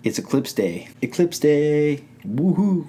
It's Eclipse Day. Eclipse Day! Woohoo!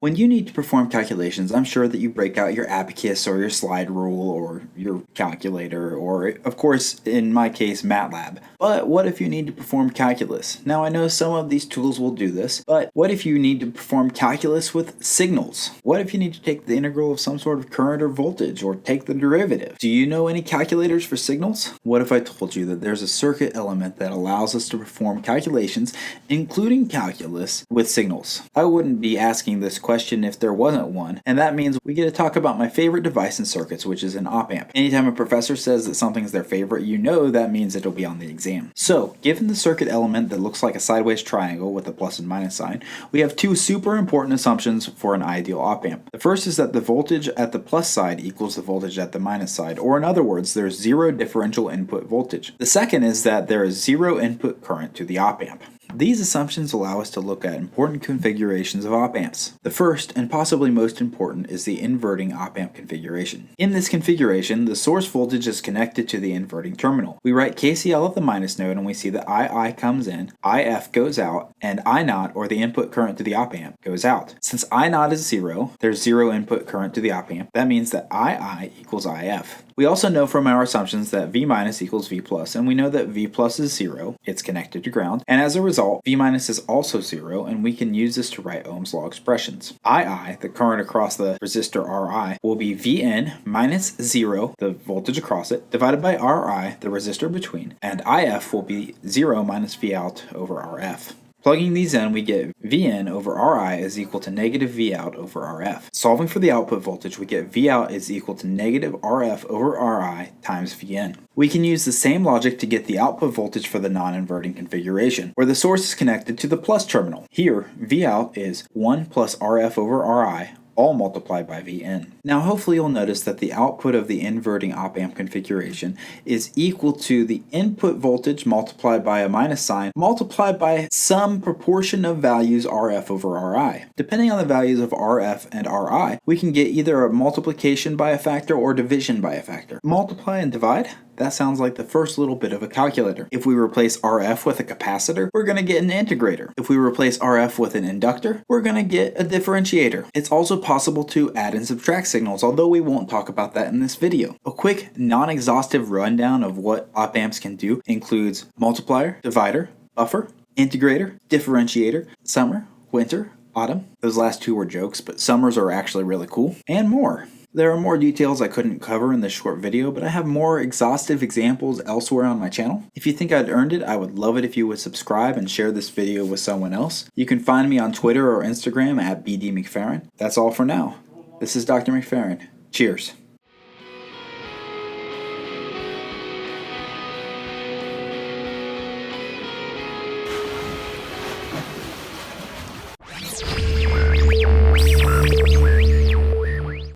When you need to perform calculations, I'm sure that you break out your abacus or your slide rule or your calculator or, of course, in my case, MATLAB. But what if you need to perform calculus? Now, I know some of these tools will do this, but what if you need to perform calculus with signals? What if you need to take the integral of some sort of current or voltage or take the derivative? Do you know any calculators for signals? What if I told you that there's a circuit element that allows us to perform calculations, including calculus, with signals? I wouldn't be asking this question if there wasn't one, and that means we get to talk about my favorite device in circuits, which is an op-amp. Anytime a professor says that something's their favorite, you know that means it'll be on the exam. So, given the circuit element that looks like a sideways triangle with a plus and minus sign, we have two super important assumptions for an ideal op-amp. The first is that the voltage at the plus side equals the voltage at the minus side, or in other words, there's zero differential input voltage. The second is that there is zero input current to the op-amp. These assumptions allow us to look at important configurations of op-amps. The first, and possibly most important, is the inverting op-amp configuration. In this configuration, the source voltage is connected to the inverting terminal. We write KCL of the minus node and we see that II comes in, IF goes out, and I naught, or the input current to the op-amp, goes out. Since I naught is zero, there's zero input current to the op-amp. That means that II equals IF. We also know from our assumptions that V minus equals V plus, and we know that V plus is zero, it's connected to ground, and as a result, V minus is also zero, and we can use this to write Ohm's law expressions. II, the current across the resistor Ri, will be Vn minus zero, the voltage across it, divided by Ri, the resistor between, and If will be zero minus V out over Rf. Plugging these in, we get Vn over Ri is equal to negative V out over Rf. Solving for the output voltage, we get V out is equal to negative Rf over Ri times Vn. We can use the same logic to get the output voltage for the non-inverting configuration, where the source is connected to the plus terminal. Here, V out is 1 plus Rf over Ri, all multiplied by Vn. Now hopefully you'll notice that the output of the inverting op-amp configuration is equal to the input voltage multiplied by a minus sign multiplied by some proportion of values Rf over Ri. Depending on the values of Rf and Ri, we can get either a multiplication by a factor or division by a factor. Multiply and divide? That sounds like the first little bit of a calculator. If we replace RF with a capacitor, we're going to get an integrator. If we replace RF with an inductor, we're going to get a differentiator. It's also possible to add and subtract signals, although we won't talk about that in this video. A quick, non-exhaustive rundown of what op-amps can do includes multiplier, divider, buffer, integrator, differentiator, summer, winter, autumn. Those last two were jokes, but summers are actually really cool, and more. There are more details I couldn't cover in this short video, but I have more exhaustive examples elsewhere on my channel. If you think I'd earned it, I would love it if you would subscribe and share this video with someone else. You can find me on Twitter or Instagram at BD McPheron. That's all for now. This is Dr. McPheron. Cheers.